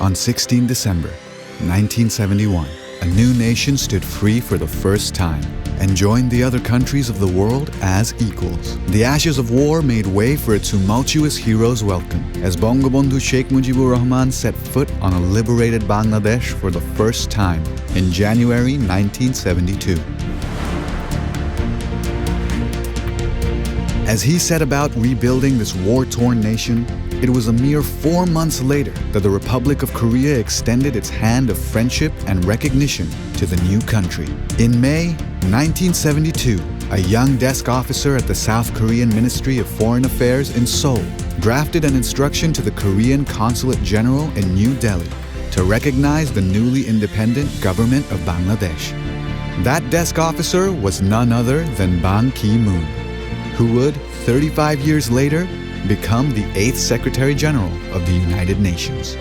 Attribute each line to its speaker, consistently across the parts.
Speaker 1: On 16 December 1971, a new nation stood free for the first time and joined the other countries of the world as equals. The ashes of war made way for a tumultuous hero's welcome as Bangabandhu Sheikh Mujibur Rahman set foot on a liberated Bangladesh for the first time in January 1972. As he set about rebuilding this war-torn nation, it was a mere 4 months later that the Republic of Korea extended its hand of friendship and recognition to the new country. In May 1972, a young desk officer at the South Korean Ministry of Foreign Affairs in Seoul drafted an instruction to the Korean Consulate General in New Delhi to recognize the newly independent government of Bangladesh. That desk officer was none other than Ban Ki-moon, who would, 35 years later, become the 8th Secretary General of the United Nations.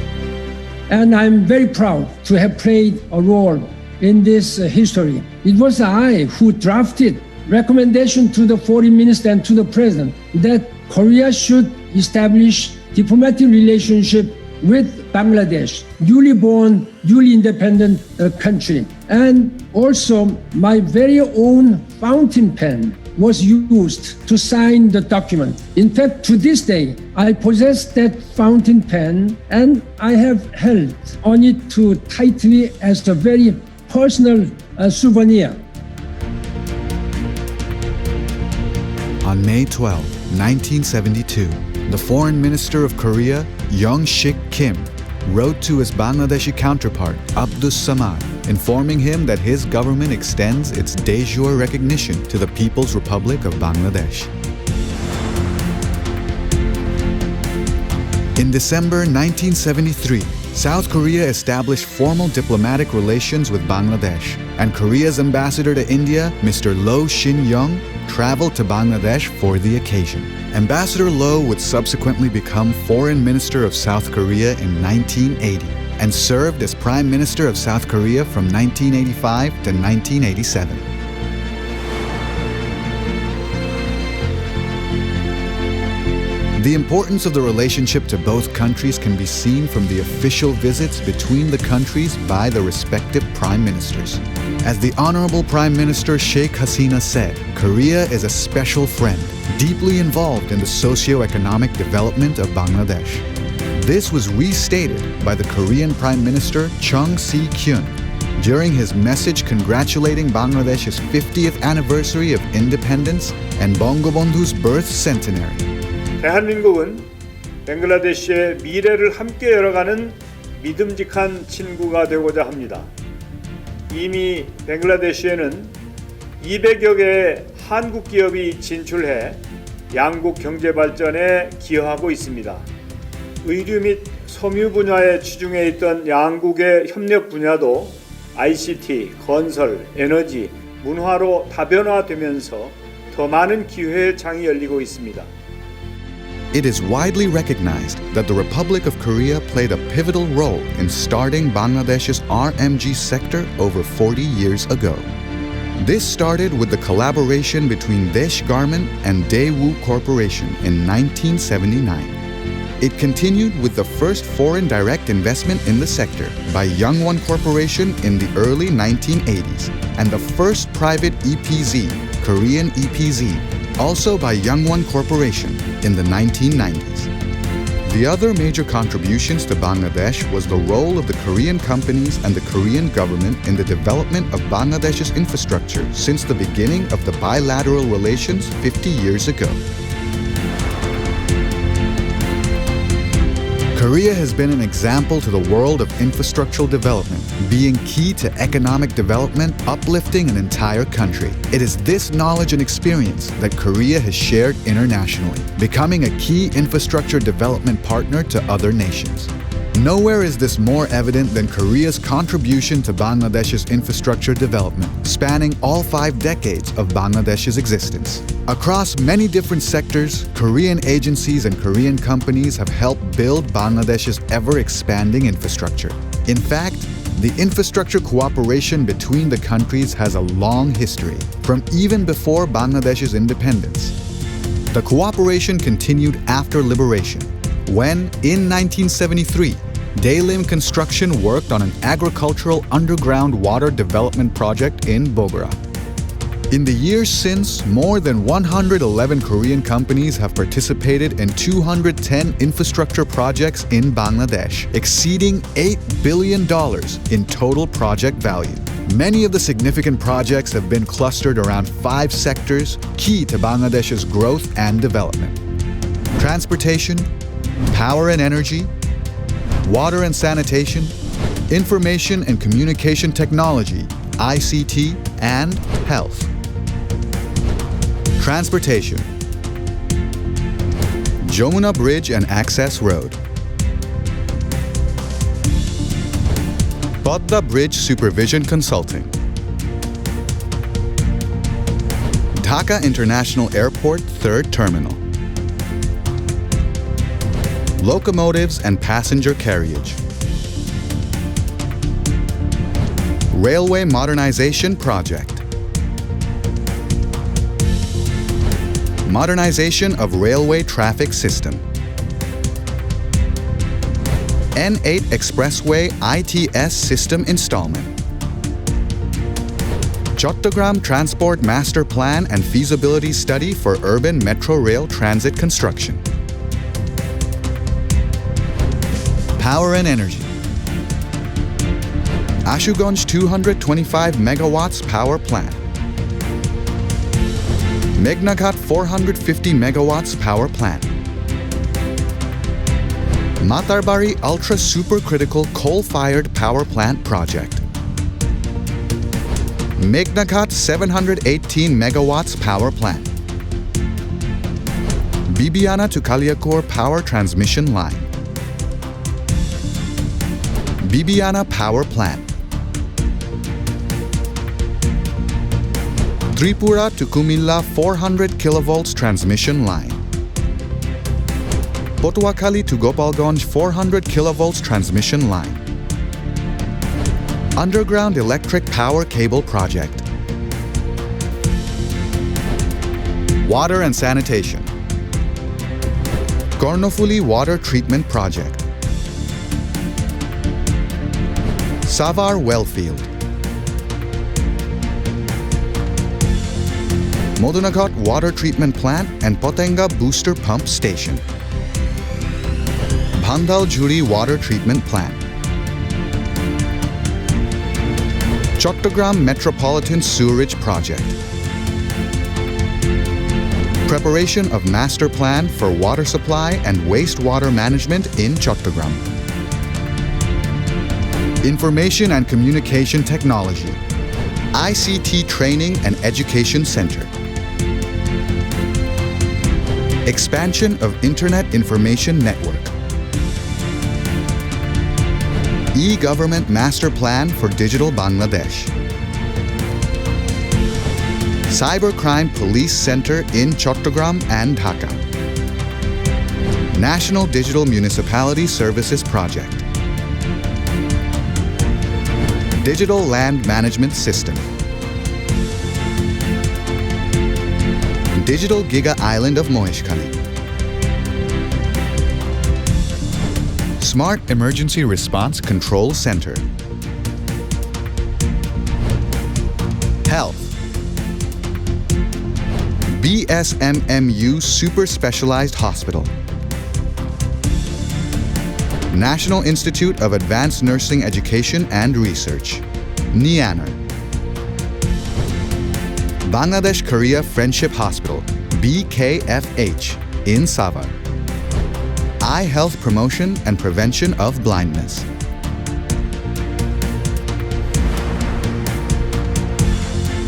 Speaker 2: And I'm very proud to have played a role in this history. It was I who drafted recommendation to the Foreign Minister and to the President that Korea should establish diplomatic relationship with Bangladesh, newly born, newly independent country. And also my very own fountain pen was used to sign the document. In fact, to this day, I possess that fountain pen and I have held on it too tightly as a very personal souvenir.
Speaker 1: On May 12, 1972, the Foreign Minister of Korea, Young Sik Kim, wrote to his Bangladeshi counterpart, Abdus Samad, informing him that his government extends its de jure recognition to the People's Republic of Bangladesh. In December 1973, South Korea established formal diplomatic relations with Bangladesh, and Korea's ambassador to India, Mr. Lo Shin-young, traveled to Bangladesh for the occasion. Ambassador Lo would subsequently become Foreign Minister of South Korea in 1980 and served as Prime Minister of South Korea from 1985 to 1987. The importance of the relationship to both countries can be seen from the official visits between the countries by the respective prime ministers. As the Honorable Prime Minister Sheikh Hasina said, Korea is a special friend, deeply involved in the socio-economic development of Bangladesh. This was restated by the Korean Prime Minister Chung Si-kyun during his message congratulating Bangladesh's 50th anniversary of independence and Bangabandhu's birth centenary.
Speaker 3: 대한민국은 벵글라데시의 미래를 함께 열어가는 믿음직한 친구가 되고자 합니다. 이미 벵글라데시에는 200여 개의 한국 기업이 진출해 양국 경제 발전에 기여하고 있습니다. 의류 및 섬유 분야에 치중해 있던 양국의 협력 분야도 ICT, 건설, 에너지, 문화로 다변화되면서 더 많은 기회의 장이 열리고 있습니다.
Speaker 1: It is widely recognized that the Republic of Korea played a pivotal role in starting Bangladesh's RMG sector over 40 years ago. This started with the collaboration between Desh Garment and Daewoo Corporation in 1979. It continued with the first foreign direct investment in the sector by Youngwon Corporation in the early 1980s and the first private EPZ, Korean EPZ, also by Youngwon Corporation in the 1990s. The other major contributions to Bangladesh was the role of the Korean companies and the Korean government in the development of Bangladesh's infrastructure since the beginning of the bilateral relations 50 years ago. Korea has been an example to the world of infrastructural development, being key to economic development, uplifting an entire country. It is this knowledge and experience that Korea has shared internationally, becoming a key infrastructure development partner to other nations. Nowhere is this more evident than Korea's contribution to Bangladesh's infrastructure development, spanning all 5 decades of Bangladesh's existence. Across many different sectors, Korean agencies and Korean companies have helped build Bangladesh's ever-expanding infrastructure. In fact, the infrastructure cooperation between the countries has a long history, from even before Bangladesh's independence. The cooperation continued after liberation, when, in 1973, Daelim Construction worked on an agricultural underground water development project in Bogora. In the years since, more than 111 Korean companies have participated in 210 infrastructure projects in Bangladesh, exceeding $8 billion in total project value. Many of the significant projects have been clustered around 5 sectors key to Bangladesh's growth and development: transportation, power and energy, water and sanitation, information and communication technology, ICT, and health. Transportation. Jamuna Bridge and Access Road. Podda Bridge Supervision Consulting. Dhaka International Airport 3rd Terminal. Locomotives and passenger carriage. Railway Modernization Project. Modernization of railway traffic system. N8 Expressway ITS system installment. Chattogram Transport Master Plan and Feasibility Study for Urban Metro Rail Transit Construction. Power and energy. Ashuganj 225 megawatts power plant. Meghnaghat 450 megawatts power plant. Matarbari Ultra Supercritical Coal-Fired Power Plant Project. Meghnaghat 718 megawatts power plant. Bibiana to Kaliakur Power Transmission Line. Bibiana Power Plant. Tripura to Kumilla 400 kilovolts transmission line. Potuakhali to Gopalganj 400 kilovolts transmission line. Underground electric power cable project. Water and sanitation. Kornofuli Water Treatment Project. Savar Wellfield. Modunaghat Water Treatment Plant and Potenga Booster Pump Station. Bhandal Jhuri Water Treatment Plant. Chattogram Metropolitan Sewerage Project. Preparation of Master Plan for Water Supply and Wastewater Management in Chattogram. Information and Communication Technology. ICT Training and Education Center. Expansion of Internet Information Network. E-Government Master Plan for Digital Bangladesh. Cybercrime Police Center in Chattogram and Dhaka. National Digital Municipality Services Project. Digital Land Management System. Digital Giga Island of Moheshkhali. Smart Emergency Response Control Center. Health. BSMMU Super Specialized Hospital. National Institute of Advanced Nursing Education and Research, NIANR. Bangladesh Korea Friendship Hospital, BKFH, in Savar. Eye Health Promotion and Prevention of Blindness.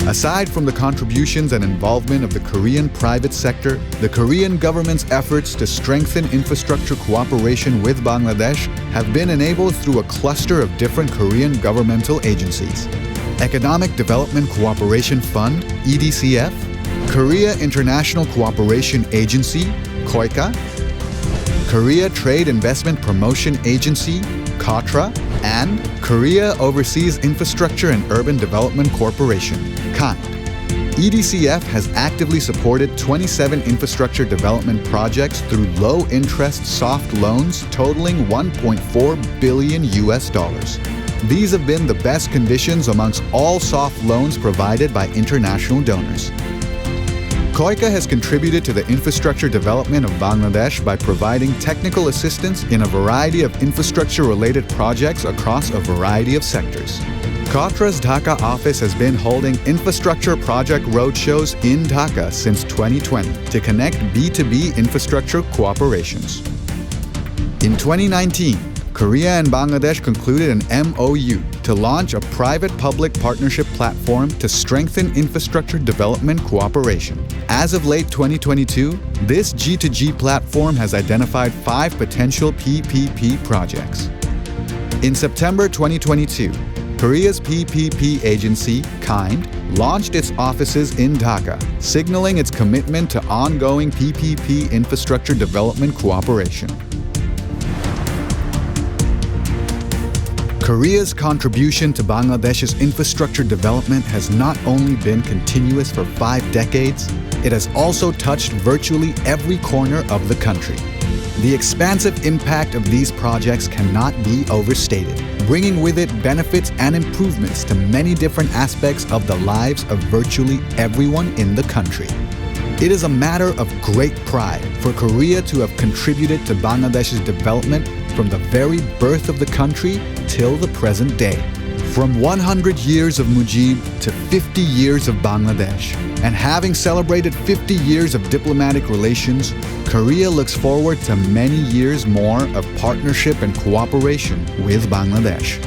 Speaker 1: Aside from the contributions and involvement of the Korean private sector, the Korean government's efforts to strengthen infrastructure cooperation with Bangladesh have been enabled through a cluster of different Korean governmental agencies: Economic Development Cooperation Fund, EDCF, Korea International Cooperation Agency, KOICA, Korea Trade Investment Promotion Agency, KOTRA, and Korea Overseas Infrastructure and Urban Development Corporation, KAND. EDCF has actively supported 27 infrastructure development projects through low-interest soft loans totaling $1.4 billion. These have been the best conditions amongst all soft loans provided by international donors. KOICA has contributed to the infrastructure development of Bangladesh by providing technical assistance in a variety of infrastructure-related projects across a variety of sectors. KOTRA's Dhaka office has been holding infrastructure project roadshows in Dhaka since 2020 to connect B2B infrastructure cooperations. In 2019, Korea and Bangladesh concluded an MOU to launch a private-public partnership platform to strengthen infrastructure development cooperation. As of late 2022, this G2G platform has identified 5 potential PPP projects. In September 2022, Korea's PPP agency, KIND, launched its offices in Dhaka, signaling its commitment to ongoing PPP infrastructure development cooperation. Korea's contribution to Bangladesh's infrastructure development has not only been continuous for 5 decades, it has also touched virtually every corner of the country. The expansive impact of these projects cannot be overstated, bringing with it benefits and improvements to many different aspects of the lives of virtually everyone in the country. It is a matter of great pride for Korea to have contributed to Bangladesh's development from the very birth of the country till the present day. From 100 years of Mujib to 50 years of Bangladesh, and having celebrated 50 years of diplomatic relations, Korea looks forward to many years more of partnership and cooperation with Bangladesh.